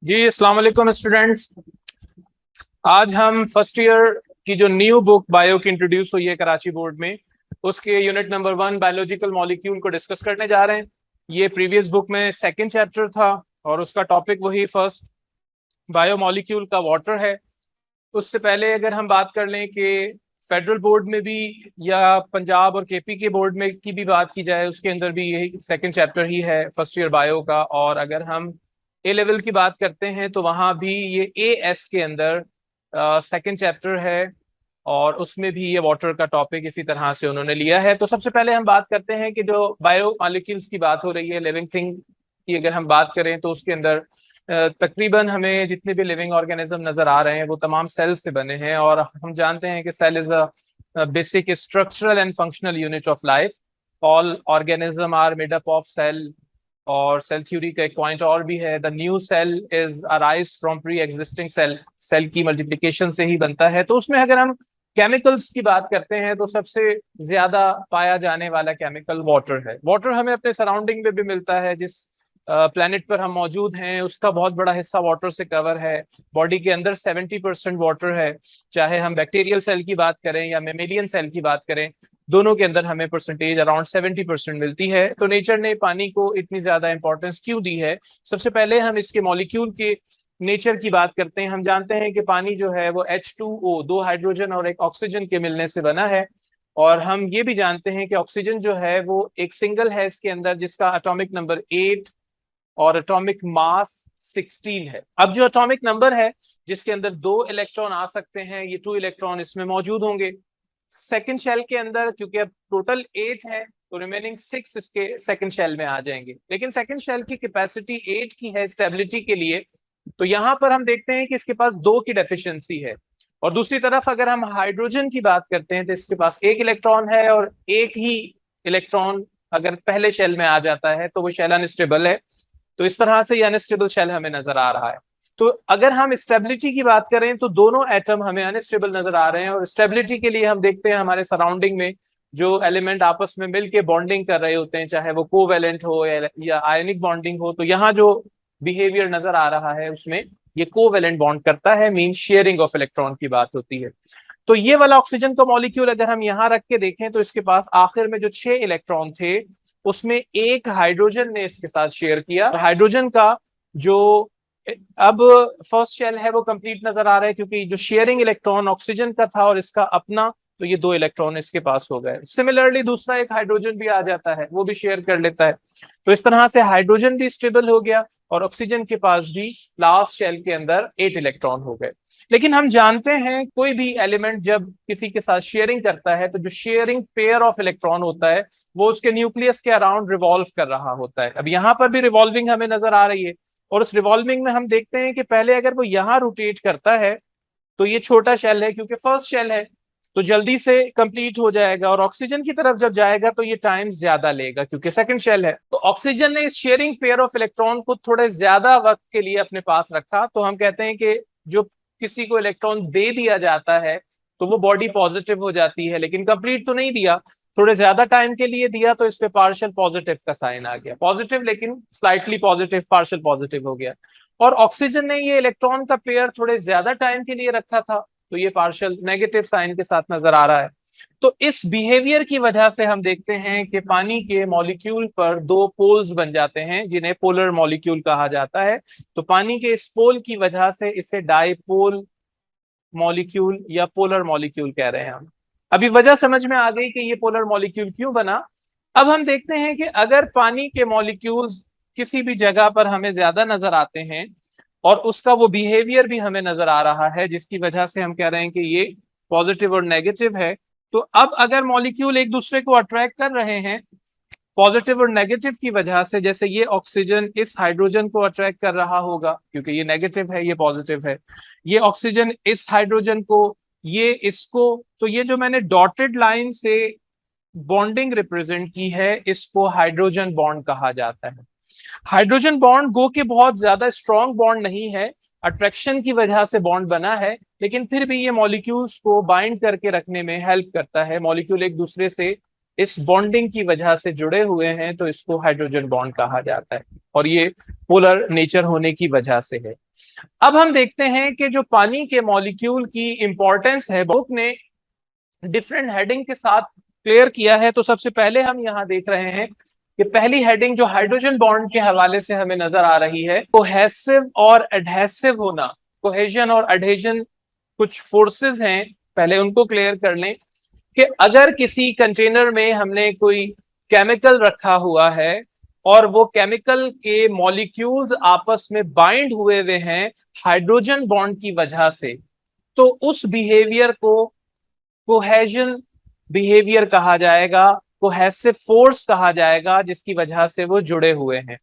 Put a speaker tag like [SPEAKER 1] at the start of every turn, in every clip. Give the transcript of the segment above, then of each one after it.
[SPEAKER 1] जी अस्सलाम वालेकुम स्टूडेंट्स। आज हम फर्स्ट ईयर की जो न्यू बुक बायो की इंट्रोड्यूस हुई है कराची बोर्ड में, उसके यूनिट नंबर 1 बायोलॉजिकल मॉलिक्यूल को डिस्कस करने जा रहे हैं। ये प्रीवियस बुक में सेकंड चैप्टर था और उसका टॉपिक वही फर्स्ट बायो मॉलिक्यूल का वाटर है। उससे पहले अगर हम बात कर लें कि फेडरल बोर्ड में भी या पंजाब और केपी के बोर्ड में की भी बात की जाए, उसके अंदर भी यही सेकंड चैप्टर ही है फर्स्ट ईयर बायो का। और अगर हम ए लेवल की बात करते हैं तो वहां भी ये ए एस के अंदर सेकंड चैप्टर है और उसमें भी ये वाटर का टॉपिक इसी तरह से उन्होंने लिया है। तो सबसे पहले हम बात करते हैं कि जो बायो मॉलिक्यूल्स की बात हो रही है, लिविंग थिंग की अगर हम बात करें तो उसके अंदर तकरीबन हमें जितने भी लिविंग ऑर्गेनिज्म नजर आ रहे हैं वो तमाम सेल से बने हैं। और हम जानते हैं कि cell is a basic structural and functional unit of life. All organism are made up of cell. और सेल थ्योरी का एक पॉइंट और भी है, the new cell is arise from pre existing cell. Cell की मल्टीप्लिकेशन से ही बनता है। तो उसमें अगर हम केमिकल्स की बात करते हैं तो सबसे ज्यादा पाया जाने वाला केमिकल वाटर है। वाटर हमें अपने सराउंडिंग में भी मिलता है। जिस प्लेनेट पर हम मौजूद हैं उसका बहुत बड़ा हिस्सा वाटर से कवर है। बॉडी के अंदर 70% वाटर है। चाहे हम बैक्टीरियल सेल की बात करें या मेमेलियन सेल की बात करें, दोनों के अंदर हमें परसेंटेज अराउंड 70% मिलती है। तो नेचर ने पानी को इतनी ज्यादा इंपॉर्टेंस क्यों दी है? सबसे पहले हम इसके मॉलिक्यूल के नेचर की बात करते हैं। हम जानते हैं कि पानी जो है वो H2O, दो हाइड्रोजन और एक ऑक्सीजन के मिलने से बना है। और हम ये भी जानते हैं कि ऑक्सीजन जो है वो एक सिंगल है इसके अंदर, जिसका एटॉमिक नंबर 8 और एटॉमिक मास 16 है। अब जो एटॉमिक नंबर है जिसके अंदर 2 इलेक्ट्रॉन आ सकते हैं, ये 2 इलेक्ट्रॉन इसमें मौजूद होंगे। सेकंड शेल के अंदर क्योंकि अब टोटल 8 है तो रिमेनिंग 6 इसके सेकंड शेल में आ जाएंगे। लेकिन सेकंड शेल की कैपेसिटी 8 की है स्टेबिलिटी के लिए। तो यहां पर हम देखते हैं कि इसके पास 2 की डेफिशिएंसी है। और दूसरी तरफ अगर हम हाइड्रोजन की बात करते हैं तो इसके पास 1 इलेक्ट्रॉन है और एक ही इलेक्ट्रॉन अगर पहले शेल में आ जाता है तो वो शेल अनस्टेबल है। तो इस तरह से ये अनस्टेबल शेल हमें नजर आ रहा है। तो अगर हम स्टेबिलिटी की बात करें तो दोनों एटम हमें अनस्टेबल नजर आ रहे हैं। और स्टेबिलिटी के लिए हम देखते हैं हमारे सराउंडिंग में जो एलिमेंट आपस में मिलके बॉन्डिंग कर रहे होते हैं, चाहे वो कोवेलेंट हो या आयनिक बॉन्डिंग हो, तो यहाँ जो बिहेवियर नजर आ रहा है उसमें ये कोवेलेंट बॉन्ड करता है, मीन शेयरिंग ऑफ इलेक्ट्रॉन की बात होती है। तो ये वाला ऑक्सीजन का मॉलिक्यूल अगर हम यहाँ रख के देखें तो इसके पास आखिर में जो 6 इलेक्ट्रॉन थे उसमें एक हाइड्रोजन ने इसके साथ शेयर किया। हाइड्रोजन का जो अब फर्स्ट शेल है वो कंप्लीट नजर आ रहा है क्योंकि जो शेयरिंग इलेक्ट्रॉन ऑक्सीजन का था और इसका अपना, तो ये 2 इलेक्ट्रॉन इसके पास हो गए। सिमिलरली दूसरा एक हाइड्रोजन भी आ जाता है, वो भी शेयर कर लेता है। तो इस तरह से हाइड्रोजन भी स्टेबल हो गया और ऑक्सीजन के पास भी लास्ट शेल के अंदर 8 इलेक्ट्रॉन हो गए। लेकिन हम जानते हैं कोई भी एलिमेंट जब किसी के साथ शेयरिंग करता है तो जो शेयरिंग पेयर ऑफ इलेक्ट्रॉन होता है वो उसके न्यूक्लियस के अराउंड रिवॉल्व कर रहा होता है। अब यहाँ पर भी रिवॉल्विंग हमें नजर आ रही है। और उस रिवॉल्विंग में हम देखते हैं कि पहले अगर वो यहाँ रोटेट करता है तो ये छोटा शेल है क्योंकि फर्स्ट शेल है तो जल्दी से कंप्लीट हो जाएगा। और ऑक्सीजन की तरफ जब जाएगा तो ये टाइम ज्यादा लेगा क्योंकि सेकंड शेल है। तो ऑक्सीजन ने इस शेयरिंग पेयर ऑफ इलेक्ट्रॉन को थोड़े ज्यादा वक्त के लिए अपने पास रखा। तो हम कहते हैं कि जो किसी को इलेक्ट्रॉन दे दिया जाता है तो वो बॉडी पॉजिटिव हो जाती है, लेकिन कंप्लीट तो नहीं दिया, थोड़े ज्यादा टाइम के लिए दिया, तो इस पे पार्शियल पॉजिटिव का साइन आ गया। पॉजिटिव लेकिन स्लाइटली पॉजिटिव, पार्शियल पॉजिटिव हो गया। और ऑक्सीजन ने ये इलेक्ट्रॉन का पेयर थोड़े ज्यादा टाइम के लिए रखा था तो ये पार्शियल नेगेटिव साइन के साथ नजर आ रहा है। तो इस बिहेवियर की वजह से हम देखते हैं कि पानी के मॉलिक्यूल पर 2 पोल्स बन जाते हैं जिन्हें पोलर मॉलिक्यूल कहा जाता है। तो पानी के इस पोल की वजह से इसे डाइपोल मॉलिक्यूल या पोलर मॉलिक्यूल कह रहे हैं हम। अभी वजह समझ में आ गई कि ये पोलर मॉलिक्यूल क्यों बना। अब हम देखते हैं कि अगर पानी के मॉलिक्यूल्स किसी भी जगह पर हमें ज्यादा नजर आते हैं और उसका वो बिहेवियर भी हमें नजर आ रहा है जिसकी वजह से हम कह रहे हैं कि ये पॉजिटिव और नेगेटिव है। तो अब अगर मॉलिक्यूल एक दूसरे को अट्रैक्ट कर रहे हैं पॉजिटिव और नेगेटिव की वजह से, जैसे ये ऑक्सीजन इस हाइड्रोजन को अट्रैक्ट कर रहा होगा क्योंकि ये नेगेटिव है, ये पॉजिटिव है। ये ऑक्सीजन इस हाइड्रोजन को, ये इसको। तो ये जो मैंने डॉटेड लाइन से बॉन्डिंग रिप्रेजेंट की है इसको हाइड्रोजन बॉन्ड कहा जाता है। हाइड्रोजन बॉन्ड गो के बहुत ज्यादा स्ट्रॉन्ग बॉन्ड नहीं है, अट्रैक्शन की वजह से बॉन्ड बना है, लेकिन फिर भी ये मॉलिक्यूल्स को बाइंड करके रखने में हेल्प करता है। मॉलिक्यूल एक दूसरे से इस बॉन्डिंग की वजह से जुड़े हुए हैं तो इसको हाइड्रोजन बॉन्ड कहा जाता है और ये पोलर नेचर होने की वजह से है। अब हम देखते हैं कि जो पानी के मॉलिक्यूल की इंपॉर्टेंस है, बुक ने डिफरेंट हेडिंग के साथ क्लियर किया है। तो सबसे पहले हम यहाँ देख रहे हैं कि पहली हेडिंग जो हाइड्रोजन बॉन्ड के हवाले से हमें नजर आ रही है, कोहेसिव और एडहेसिव होना। कोहेजन और एडहेजन कुछ फोर्सेस हैं, पहले उनको क्लियर कर लें कि अगर किसी कंटेनर में हमने कोई केमिकल रखा हुआ है और वो केमिकल के मॉलिक्यूल्स आपस में बाइंड हुए हुए हैं हाइड्रोजन बॉन्ड की वजह से, तो उस बिहेवियर को कोहेजन बिहेवियर कहा जाएगा, कोहेसिव फोर्स कहा जाएगा, जिसकी वजह से वो जुड़े हुए हैं।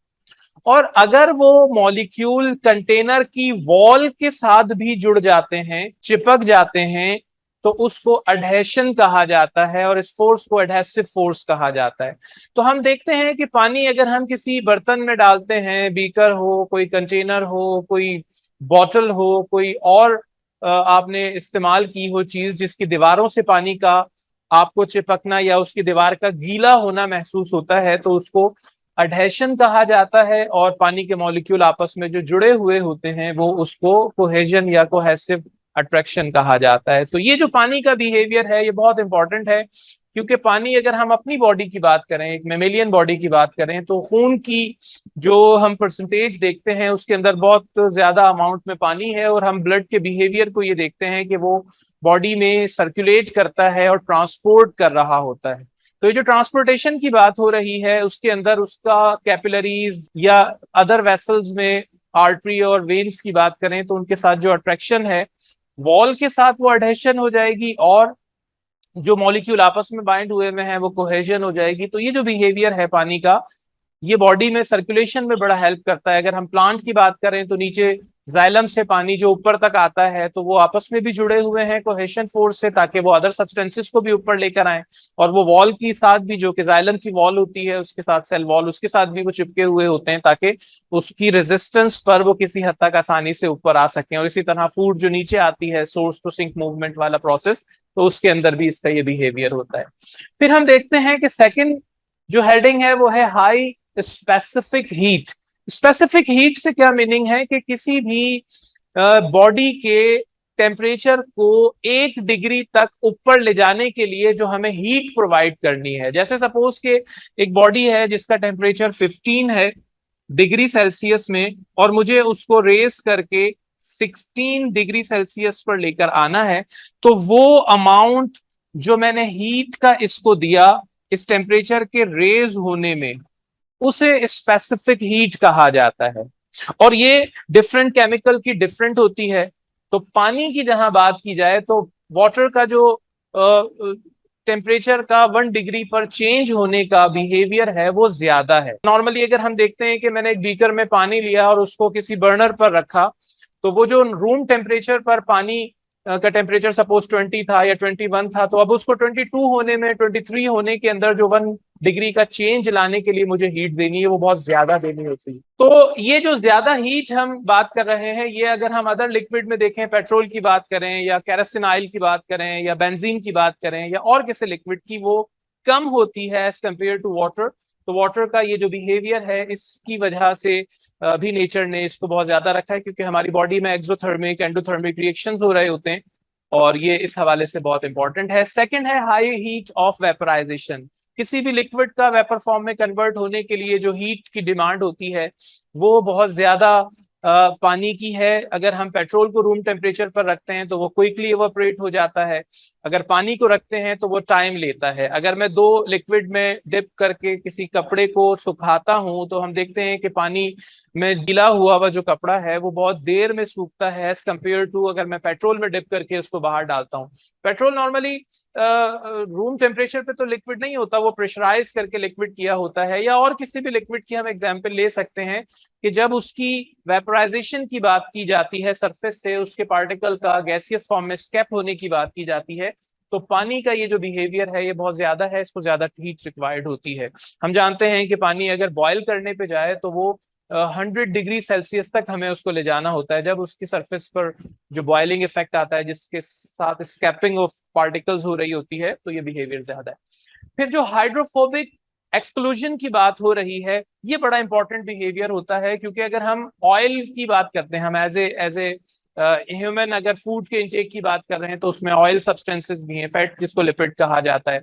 [SPEAKER 1] और अगर वो मॉलिक्यूल कंटेनर की वॉल के साथ भी जुड़ जाते हैं, चिपक जाते हैं, तो उसको अडहेशन कहा जाता है और इस फोर्स को एडहेसिव फोर्स कहा जाता है। तो हम देखते हैं कि पानी अगर हम किसी बर्तन में डालते हैं, बीकर हो, कोई कंटेनर हो, कोई बॉटल हो, कोई और आपने इस्तेमाल की हो चीज जिसकी दीवारों से पानी का आपको चिपकना या उसकी दीवार का गीला होना महसूस होता है, तो उसको अडहेशन कहा जाता है। और पानी के मॉलिक्यूल आपस में जो जुड़े हुए होते हैं वो उसको कोहेजन या कोहेसिव अट्रैक्शन कहा जाता है। तो ये जो पानी का बिहेवियर है ये बहुत इंपॉर्टेंट है, क्योंकि पानी, अगर हम अपनी बॉडी की बात करें, एक मेमेलियन बॉडी की बात करें, तो खून की जो हम परसेंटेज देखते हैं उसके अंदर बहुत ज्यादा अमाउंट में पानी है। और हम ब्लड के बिहेवियर को ये देखते हैं कि वो बॉडी में सर्कुलेट करता है और ट्रांसपोर्ट कर रहा होता है। तो ये जो ट्रांसपोर्टेशन की बात हो रही है उसके अंदर उसका कैपिलरीज या अदर वेसल्स में आर्टरी और वेन्स की बात करें तो उनके साथ जो अट्रैक्शन है वॉल के साथ वो अडहेशन हो जाएगी, और जो मॉलिक्यूल आपस में बाइंड हुए में है वो कोहेजन हो जाएगी। तो ये जो बिहेवियर है पानी का, ये बॉडी में सर्कुलेशन में बड़ा हेल्प करता है। अगर हम प्लांट की बात करें तो नीचे जाइलम से पानी जो ऊपर तक आता है, तो वो आपस में भी जुड़े हुए हैं कोहेशन फोर्स से, ताकि वो अदर सब्सटेंसेस को भी ऊपर लेकर आए। और वो वॉल की साथ भी, जो कि जाइलम की वॉल होती है उसके साथ सेल वॉल, उसके साथ भी वो चिपके हुए होते हैं, ताकि उसकी रेजिस्टेंस पर वो किसी हद तक आसानी से ऊपर आ सकें। और इसी तरह फूड जो नीचे आती है, सोर्स टू सिंक मूवमेंट वाला प्रोसेस, तो उसके अंदर भी इसका ये बिहेवियर होता है। फिर हम देखते हैं कि सेकंड जो हेडिंग है वो है high specific heat. Specific heat से क्या मीनिंग है कि किसी भी बॉडी के टेम्परेचर को 1 डिग्री तक ऊपर ले जाने के लिए जो हमें हीट प्रोवाइड करनी है। जैसे सपोज के एक बॉडी है जिसका टेम्परेचर 15 है डिग्री सेल्सियस में, और मुझे उसको रेस करके 16 डिग्री सेल्सियस पर लेकर आना है, तो वो अमाउंट जो मैंने हीट का इसको दिया इस टेम्परेचर के रेज होने में, उसे स्पेसिफिक हीट कहा जाता है। और ये डिफरेंट केमिकल की डिफरेंट होती है। तो पानी की जहां बात की जाए तो वाटर का जो टेम्परेचर का 1 डिग्री पर चेंज होने का बिहेवियर है वो ज्यादा है। नॉर्मली अगर हम देखते हैं कि मैंने एक बीकर में पानी लिया और उसको किसी बर्नर पर रखा, तो वो जो रूम टेम्परेचर पर पानी का टेम्परेचर सपोज 20 था या 21 था, तो अब उसको 22 होने में, 23 होने के अंदर जो 1 डिग्री का चेंज लाने के लिए मुझे हीट देनी है वो बहुत ज्यादा देनी होती है। तो ये जो ज्यादा हीट हम बात कर रहे हैं, ये अगर हम अदर लिक्विड में देखें, पेट्रोल की बात करें या केरोसिन ऑयल की बात करें या बेंजीन की बात करें या और किसी लिक्विड की, वो कम होती है एज कम्पेयर टू वाटर। तो वाटर का ये जो बिहेवियर है इसकी वजह से भी नेचर ने इसको बहुत ज्यादा रखा है, क्योंकि हमारी बॉडी में एक्सोथर्मिक एंडोथर्मिक रिएक्शंस हो रहे होते हैं, और ये इस हवाले से बहुत इंपॉर्टेंट है। सेकंड है हाई हीट ऑफ वेपराइजेशन। किसी भी लिक्विड का वेपर फॉर्म में कन्वर्ट होने के लिए जो हीट की डिमांड होती है वो बहुत ज्यादा पानी की है। अगर हम पेट्रोल को रूम टेम्परेचर पर रखते हैं तो वो क्विकली इवेपोरेट हो जाता है, अगर पानी को रखते हैं तो वो टाइम लेता है। अगर मैं दो लिक्विड में डिप करके किसी कपड़े को सुखाता हूं तो हम देखते हैं कि पानी में गीला हुआ हुआ जो कपड़ा है वो बहुत देर में सूखता है एज कम्पेयर टू अगर मैं पेट्रोल में डिप करके उसको बाहर डालता हूँ। पेट्रोल नॉर्मली रूम टेम्परेचर पे तो लिक्विड नहीं होता, वो प्रेशराइज करके लिक्विड किया होता है। या और किसी भी लिक्विड की हम एग्जांपल ले सकते हैं कि जब उसकी वेपराइजेशन की बात की जाती है, सरफेस से उसके पार्टिकल का गैसियस फॉर्म में स्केप होने की बात की जाती है, तो पानी का ये जो बिहेवियर है ये बहुत ज्यादा है, इसको ज्यादा हीट रिक्वायर्ड होती है। हम जानते हैं कि पानी अगर बॉयल करने पे जाए तो वो 100 डिग्री सेल्सियस तक हमें उसको ले जाना होता है, जब उसकी सरफेस पर जो बॉइलिंग इफेक्ट आता है जिसके साथ स्कैपिंग ऑफ पार्टिकल्स हो रही होती है, तो ये बिहेवियर ज्यादा है। फिर जो हाइड्रोफोबिक एक्सक्लूजन की बात हो रही है, ये बड़ा इंपॉर्टेंट बिहेवियर होता है, क्योंकि अगर हम ऑयल की बात करते हैं, हम एज ए ह्यूमन अगर फूड के इंटेक की बात कर रहे हैं, तो उसमें ऑयल सब्सटेंसेस भी हैं, फैट जिसको लिपिड कहा जाता है,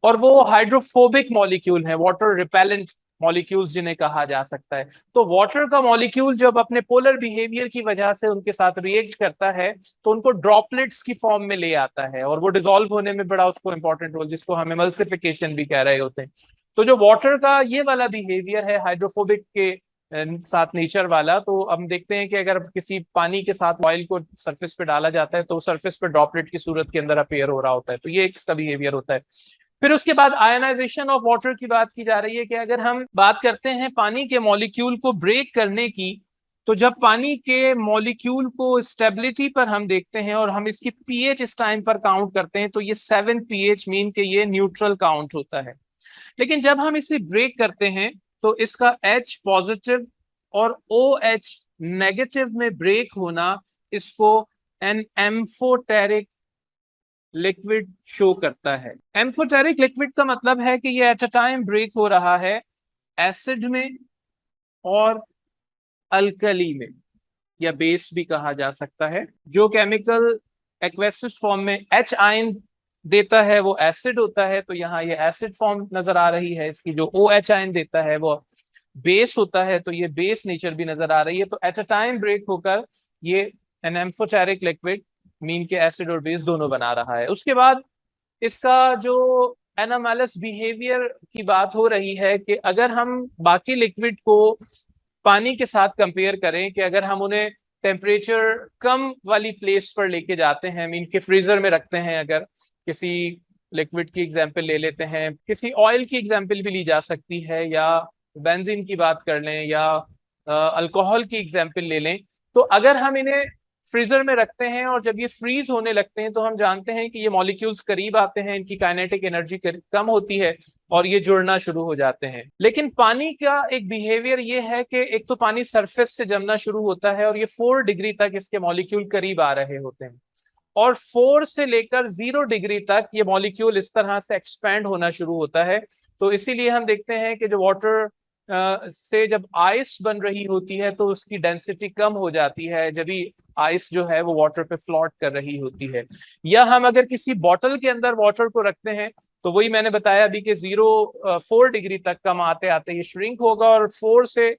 [SPEAKER 1] और वो हाइड्रोफोबिक मॉलिक्यूल है, वाटर रिपेलेंट मॉलिक्यूल्स जिन्हें कहा जा सकता है। तो वाटर का मॉलिक्यूल जब अपने पोलर बिहेवियर की वजह से उनके साथ रिएक्ट करता है, तो उनको ड्रॉपलेट्स की फॉर्म में ले आता है, और वो डिसॉल्व होने में बड़ा उसको इंपॉर्टेंट रोल, जिसको हम एमल्सिफिकेशन भी कह रहे होते हैं। तो जो वाटर का ये वाला बिहेवियर है हाइड्रोफोबिक के साथ नेचर वाला, तो हम देखते हैं कि अगर किसी पानी के साथ ऑयल को सरफेस पे डाला जाता है, तो सरफेस पे ड्रॉपलेट की सूरत के अंदर अपीयर हो रहा होता है, तो ये इसका बिहेवियर होता है। फिर उसके बाद आयनाइजेशन ऑफ वाटर की बात की जा रही है कि अगर हम बात करते हैं पानी के मॉलिक्यूल को ब्रेक करने की, तो जब पानी के मॉलिक्यूल को स्टेबिलिटी पर हम देखते हैं और हम इसकी पीएच इस टाइम पर काउंट करते हैं, तो ये 7 पीएच मीन के ये न्यूट्रल काउंट होता है। लेकिन जब हम इसे ब्रेक करते हैं, तो इसका H पॉजिटिव और OH नेगेटिव में ब्रेक होना इसको एन एम्फोटेरिक लिक्विड शो करता है। एम्फोटेरिक लिक्विड का मतलब है कि ये एट अ टाइम ब्रेक हो रहा है एसिड में और अल्कली में, या बेस भी कहा जा सकता है। जो केमिकल एक्वेसिव फॉर्म में H आयन देता है वो एसिड होता है, तो यहाँ ये एसिड फॉर्म नजर आ रही है इसकी। जो OH आयन देता है वो बेस होता है, तो ये बेस नेचर भी नजर आ रही है। तो एट अ टाइम ब्रेक होकर ये एन एम्फोटेरिक लिक्विड मीन के एसिड और बेस दोनों बना रहा है। उसके बाद इसका जो एनामेलस बिहेवियर की बात हो रही है कि अगर हम बाकी लिक्विड को पानी के साथ कंपेयर करें, कि अगर हम उन्हें टेम्परेचर कम वाली प्लेस पर लेके जाते हैं, मीन के फ्रीजर में रखते हैं, अगर किसी लिक्विड की एग्जांपल ले लेते हैं, किसी ऑयल की एग्जांपल भी ली जा सकती है, या बेंजीन की बात कर लें, या अल्कोहल की एग्जांपल ले लें, तो अगर हम इन्हें फ्रीजर में रखते हैं और जब ये फ्रीज होने लगते हैं, तो हम जानते हैं कि ये मॉलिक्यूल्स करीब आते हैं, इनकी काइनेटिक एनर्जी कम होती है और ये जुड़ना शुरू हो जाते हैं। लेकिन पानी का एक बिहेवियर ये है कि एक तो पानी सरफेस से जमना शुरू होता है और ये 4 डिग्री तक इसके मॉलिक्यूल करीब आ रहे होते हैं, और 4 से लेकर 0 डिग्री तक ये मॉलिक्यूल इस तरह से एक्सपैंड होना शुरू होता है। तो इसीलिए हम देखते हैं कि जो वाटर से जब आइस बन रही होती है, तो उसकी डेंसिटी कम हो जाती है, जब भी आइस जो है वो वाटर पे फ्लोट कर रही होती है। या हम अगर किसी बॉटल के अंदर वाटर को रखते हैं, तो वही मैंने बताया अभी कि 4 डिग्री तक कम आते आते ये श्रिंक होगा और 4 से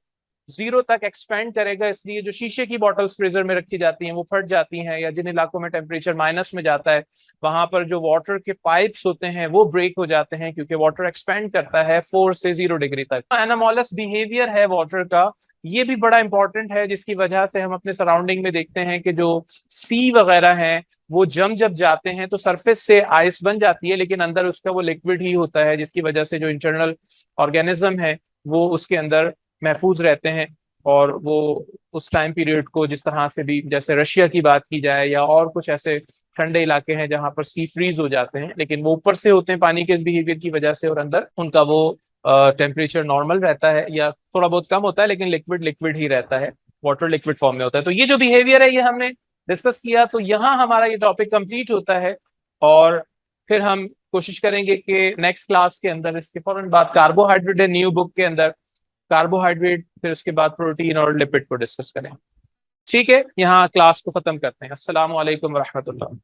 [SPEAKER 1] 0 तक एक्सपेंड करेगा। इसलिए जो शीशे की बॉटल्स फ्रीजर में रखी जाती हैं वो फट जाती हैं, या जिन इलाकों में टेम्परेचर माइनस में जाता है वहां पर जो वाटर के पाइप्स होते हैं वो ब्रेक हो जाते हैं, क्योंकि वाटर एक्सपेंड करता है 4 से 0 डिग्री तक। एनामोलस बिहेवियर है वाटर का, ये भी बड़ा इंपॉर्टेंट है, जिसकी वजह से हम अपने सराउंडिंग में देखते हैं कि जो सी वगैरह हैं वो जब जाते हैं तो सरफेस से आइस बन जाती है, लेकिन अंदर उसका वो लिक्विड ही होता है, जिसकी वजह से जो इंटरनल ऑर्गेनिज्म है वो उसके अंदर महफूज रहते हैं। और वो उस टाइम पीरियड को जिस तरह से भी, जैसे रशिया की बात की जाए या और कुछ ऐसे ठंडे इलाके हैं जहां पर सी फ्रीज हो जाते हैं, लेकिन वो ऊपर से होते हैं पानी के इस बिहेवियर की वजह से, और अंदर उनका वो टेम्परेचर नॉर्मल रहता है या थोड़ा बहुत कम होता है, लेकिन लिक्विड लिक्विड ही रहता है, वाटर लिक्विड फॉर्म में होता है। तो ये जो बिहेवियर है ये हमने डिस्कस किया, तो यहाँ हमारा ये टॉपिक कंप्लीट होता है। और फिर हम कोशिश करेंगे कि नेक्स्ट क्लास के अंदर इसके फौरन बाद कार्बोहाइड्रेट है न्यू बुक के अंदर, कार्बोहाइड्रेट, फिर उसके बाद प्रोटीन और लिपिड को डिस्कस करें। ठीक है, यहाँ क्लास को खत्म करते हैं। अस्सलाम वालेकुम रहमतुल्लाह।